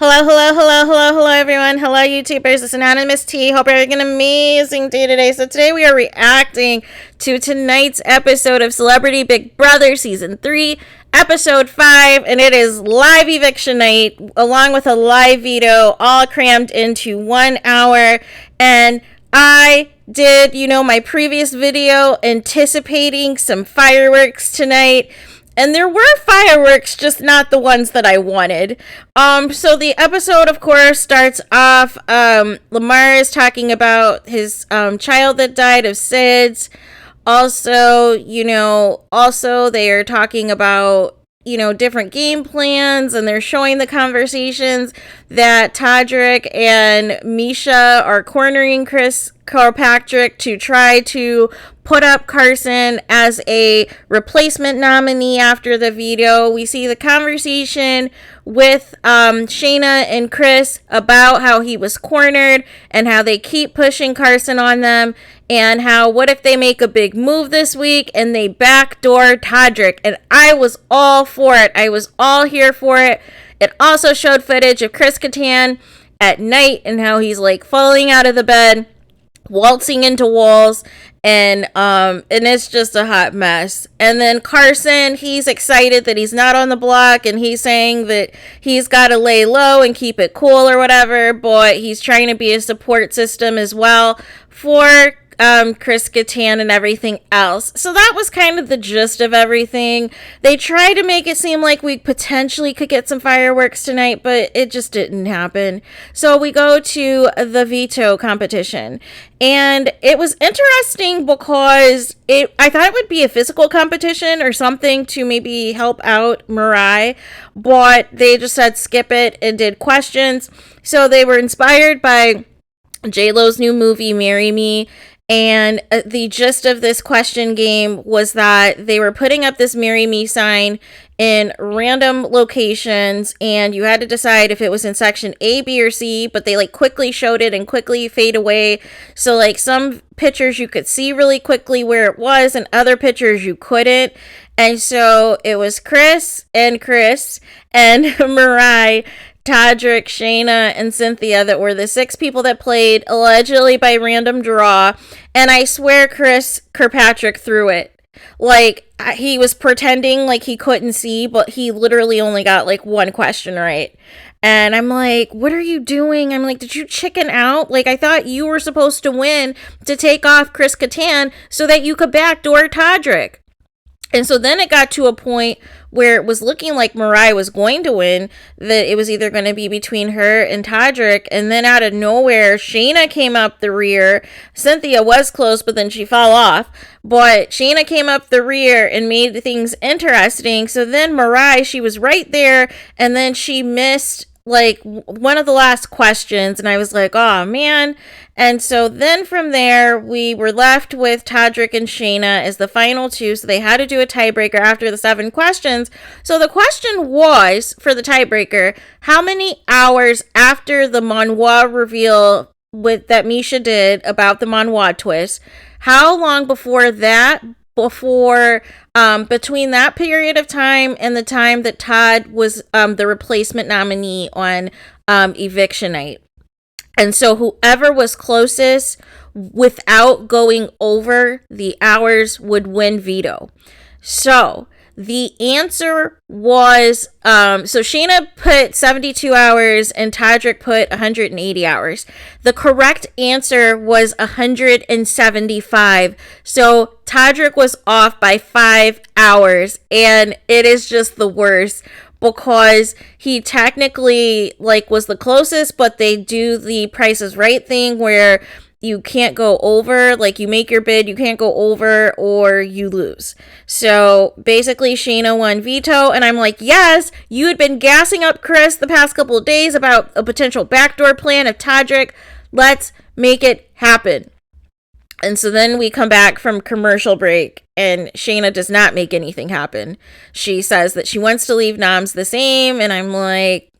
Hello, everyone. Hello, YouTubers. It's Anonymous T. Hope you're having an amazing day today. So today we are reacting to tonight's episode of Celebrity Big Brother Season 3, Episode 5, and it is live eviction night, along with a live veto, all crammed into 1 hour. And I did, my previous video anticipating some fireworks tonight. And there were fireworks, just not the ones that I wanted. So the episode, of course, starts off, Lamar is talking about his child that died of SIDS. Also, they are talking about, different game plans, and they're showing the conversations that Todrick and Misha are cornering Chris Kirkpatrick to try to put up Carson as a replacement nominee after the veto. We see the conversation with Shayna and Chris about how he was cornered and how they keep pushing Carson on them, and how what if they make a big move this week and they backdoor Todrick. And I was all for it. I was all here for it. It also showed footage of Chris Kattan at night and how he's like falling out of the bed, waltzing into walls, and it's just a hot mess. And then Carson, he's excited that he's not on the block, and he's saying that he's got to lay low and keep it cool or whatever, but he's trying to be a support system as well for Chris Kattan and everything else. So that was kind of the gist of everything. They tried to make it seem like we potentially could get some fireworks tonight, but it just didn't happen. So we go to the veto competition, and it was interesting because I thought it would be a physical competition or something to maybe help out Mariah, but they just said skip it and did questions. So they were inspired by J-Lo's new movie, Marry Me. And the gist of this question game was that they were putting up this Marry Me sign in random locations, and you had to decide if it was in section A, B, or C, but they quickly showed it and quickly fade away. So some pictures you could see really quickly where it was, and other pictures you couldn't. And so it was Chris and Mariah, Todrick, Shayna, and Cynthia that were the 6 people that played, allegedly by random draw. And I swear Chris Kirkpatrick threw it. He was pretending like he couldn't see, but he literally only got one question right. And I'm like, what are you doing? I'm like, did you chicken out? I thought you were supposed to win to take off Chris Kattan so that you could backdoor Todrick. And so then it got to a point where it was looking like Mariah was going to win, that it was either going to be between her and Todrick. And then out of nowhere, Shayna came up the rear. Cynthia was close, but then she fell off. But Shayna came up the rear and made things interesting. So then Mariah, she was right there, and then she missed one of the last questions, and I was like, oh man. And so then from there, we were left with Todrick and Shayna as the final 2, so they had to do a tiebreaker after the 7 questions. So the question was, for the tiebreaker, how many hours after the Manoir reveal that Misha did about the Manoir twist, how long before between that period of time and the time that Todd was the replacement nominee on eviction night. And so whoever was closest without going over the hours would win veto. So the answer was, so Shayna put 72 hours and Todrick put 180 hours. The correct answer was 175. So Todrick was off by 5 hours, and it is just the worst because he technically was the closest, but they do the Price is Right thing where you can't go over, you make your bid, you can't go over, or you lose. So basically Shayna won veto, and I'm like, yes, you had been gassing up Chris the past couple of days about a potential backdoor plan of Todrick. Let's make it happen. And so then we come back from commercial break, and Shayna does not make anything happen. She says that she wants to leave noms the same, and I'm like,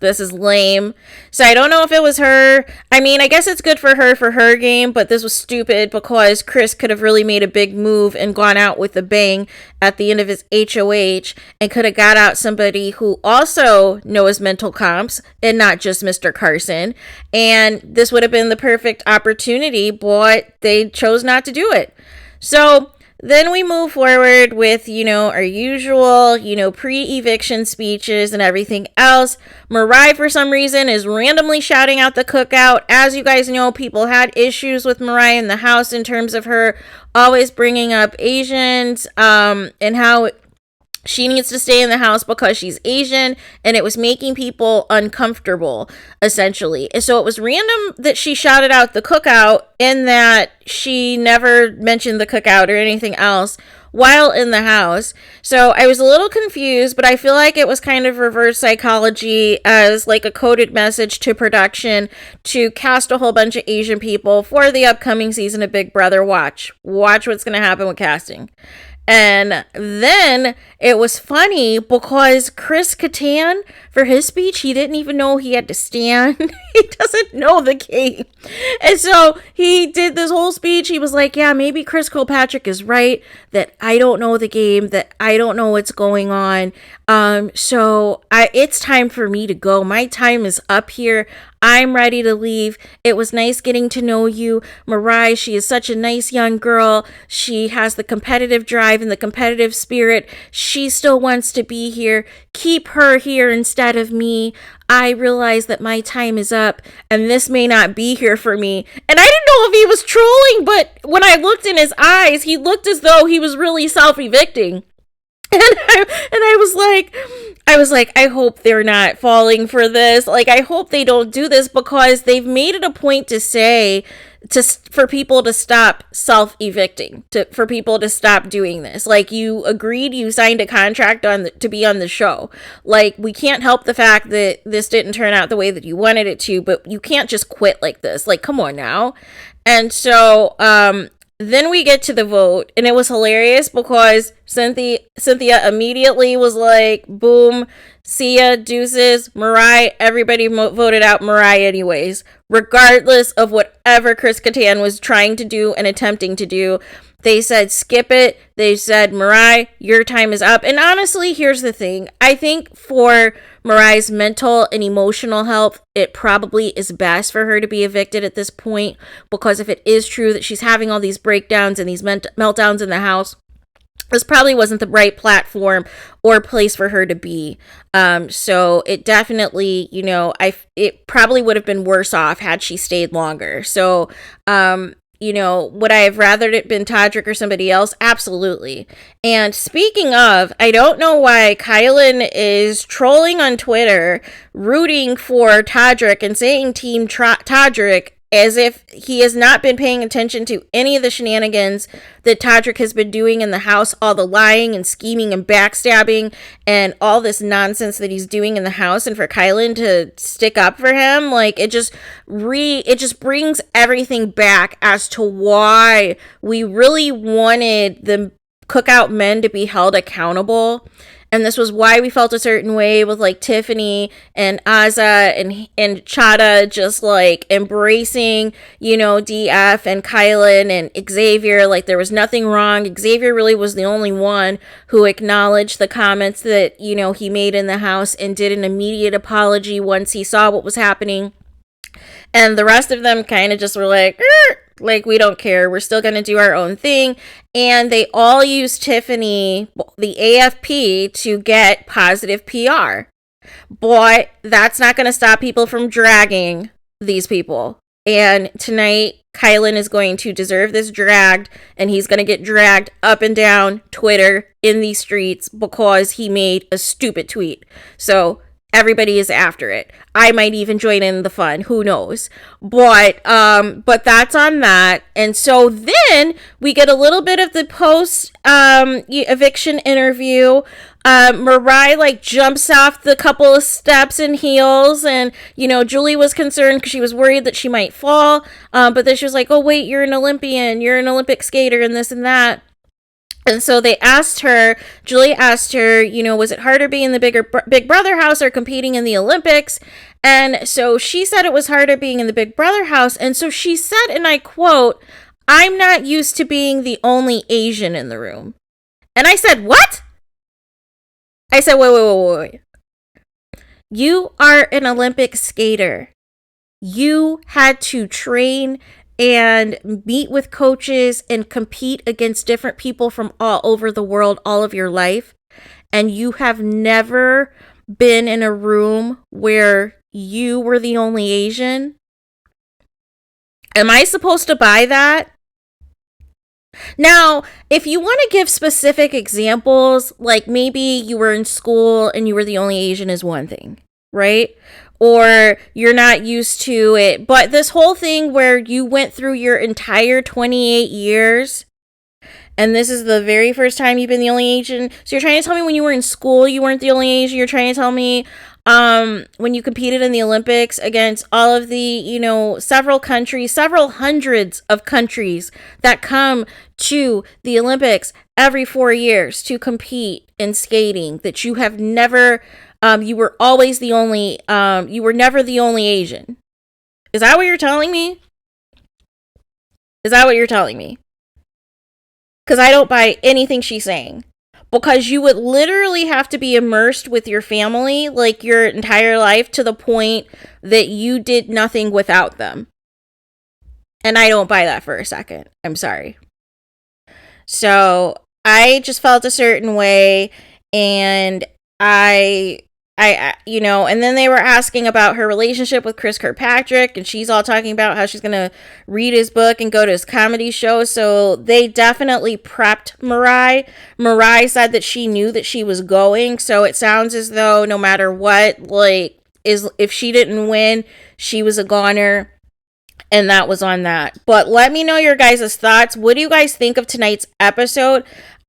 This is lame. So I don't know if it was her. I mean, I guess it's good for her game, but this was stupid because Chris could have really made a big move and gone out with a bang at the end of his HOH and could have got out somebody who also knows mental comps and not just Mr. Carson. And this would have been the perfect opportunity, but they chose not to do it. So then we move forward with, our usual, pre-eviction speeches and everything else. Mariah, for some reason, is randomly shouting out the cookout. As you guys know, people had issues with Mariah in the house in terms of her always bringing up Asians and how she needs to stay in the house because she's Asian, and it was making people uncomfortable, essentially. And so it was random that she shouted out the cookout in that she never mentioned the cookout or anything else while in the house. So I was a little confused, but I feel like it was kind of reverse psychology as like a coded message to production to cast a whole bunch of Asian people for the upcoming season of Big Brother. Watch what's going to happen with casting. And then it was funny because Chris Kattan, for his speech, he didn't even know he had to stand. He doesn't know the game. And so he did this whole speech. He was like, yeah, maybe Chris Kilpatrick is right that I don't know the game, that I don't know what's going on. So it's time for me to go. My time is up here. I'm ready to leave. It was nice getting to know you, Mariah. She is such a nice young girl. She has the competitive drive and the competitive spirit. She still wants to be here. Keep her here instead of me. I realize that my time is up and this may not be here for me. And I didn't know if he was trolling, but when I looked in his eyes, he looked as though he was really self-evicting. And I was like, I hope they're not falling for this. Like, I hope they don't do this because they've made it a point to say for people to stop self-evicting, for people to stop doing this. Like, you agreed, you signed a contract to be on the show. Like, we can't help the fact that this didn't turn out the way that you wanted it to, but you can't just quit like this. Like, come on now. And so, then we get to the vote, and it was hilarious because Cynthia immediately was like, boom, see ya, deuces, Mariah. Everybody voted out Mariah anyways, regardless of whatever Chris Kattan was trying to do and attempting to do. They said, skip it. They said, Mariah, your time is up. And honestly, here's the thing. I think for Mariah's mental and emotional health, it probably is best for her to be evicted at this point, because if it is true that she's having all these breakdowns and these meltdowns in the house, this probably wasn't the right platform or place for her to be. So it definitely, it probably would have been worse off had she stayed longer. So, would I have rather it been Todrick or somebody else? Absolutely. And speaking of, I don't know why Kylan is trolling on Twitter, rooting for Todrick and saying Team Todrick, as if he has not been paying attention to any of the shenanigans that Todrick has been doing in the house, all the lying and scheming and backstabbing and all this nonsense that he's doing in the house, and for Kylan to stick up for him, like, it just brings everything back as to why we really wanted the cookout men to be held accountable. And this was why we felt a certain way with like Tiffany and Azah and Chada just like embracing, DF and Kylan and Xavier. Like, there was nothing wrong. Xavier really was the only one who acknowledged the comments that, he made in the house and did an immediate apology once he saw what was happening. And the rest of them kind of just were like, we don't care. We're still going to do our own thing. And they all used Tiffany, the AFP, to get positive PR. But that's not going to stop people from dragging these people. And tonight, Kylan is going to deserve this dragged, and he's going to get dragged up and down Twitter in these streets because he made a stupid tweet. So everybody is after it. I might even join in the fun. Who knows? But that's on that. And so then we get a little bit of the post eviction interview. Mariah jumps off the couple of steps in heels, and Julie was concerned because she was worried that she might fall. But then she was like, "Oh wait, you're an Olympian. You're an Olympic skater, and this and that." And so Julie asked her, was it harder being in the Big Brother house or competing in the Olympics? And so she said it was harder being in the Big Brother house. And so she said, and I quote, "I'm not used to being the only Asian in the room." And I said, "What?" I said, wait. You are an Olympic skater. You had to train and meet with coaches and compete against different people from all over the world all of your life. And you have never been in a room where you were the only Asian. Am I supposed to buy that? Now, if you want to give specific examples, like maybe you were in school and you were the only Asian is one thing, right? Or you're not used to it. But this whole thing where you went through your entire 28 years and this is the very first time you've been the only Asian. So you're trying to tell me when you were in school you weren't the only Asian. You're trying to tell me when you competed in the Olympics against all of the, several countries, several hundreds of countries that come to the Olympics every 4 years to compete in skating, that you have never, you were always the only, you were never the only Asian. Is that what you're telling me? Is that what you're telling me? Because I don't buy anything she's saying. Because you would literally have to be immersed with your family like your entire life to the point that you did nothing without them. And I don't buy that for a second. I'm sorry. So I just felt a certain way, and I and then they were asking about her relationship with Chris Kirkpatrick, and she's all talking about how she's going to read his book and go to his comedy show. So they definitely prepped Mariah. Mariah said that she knew that she was going. So it sounds as though no matter what, if she didn't win, she was a goner. And that was on that. But let me know your guys' thoughts. What do you guys think of tonight's episode?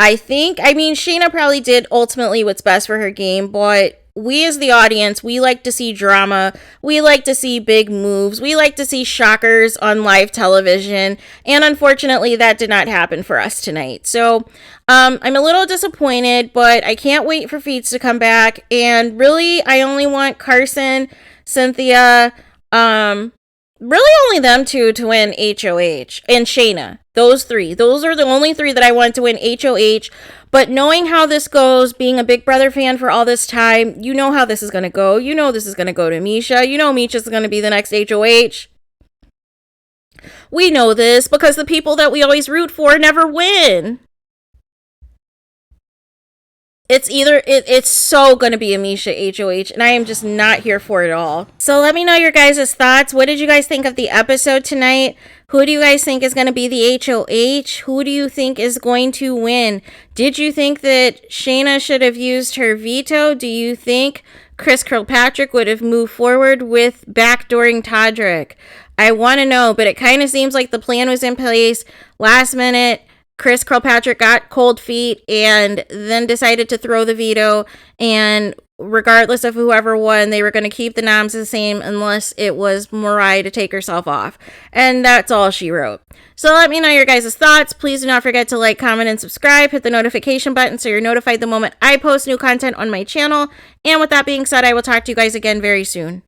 Shayna probably did ultimately what's best for her game, but we as the audience, we like to see drama. We like to see big moves. We like to see shockers on live television. And unfortunately, that did not happen for us tonight. So I'm a little disappointed, but I can't wait for Feats to come back. And really, I only want Carson, Cynthia, really only them two to win HOH, and Shayna. Those three. Those are the only three that I want to win HOH. But knowing how this goes, being a Big Brother fan for all this time, you know how this is going to go. You know this is going to go to Misha. You know Misha's going to be the next HOH. We know this because the people that we always root for never win. It's so going to be a Misha HOH, and I am just not here for it all. So let me know your guys' thoughts. What did you guys think of the episode tonight? Who do you guys think is going to be the HOH? Who do you think is going to win? Did you think that Shayna should have used her veto? Do you think Chris Kirkpatrick would have moved forward with backdooring Todrick? I want to know, but it kind of seems like the plan was in place last minute. Chris Kirkpatrick got cold feet and then decided to throw the veto, and regardless of whoever won, they were going to keep the noms the same unless it was Mariah to take herself off. And that's all she wrote. So let me know your guys' thoughts. Please do not forget to like, comment, and subscribe. Hit the notification button so you're notified the moment I post new content on my channel. And with that being said, I will talk to you guys again very soon.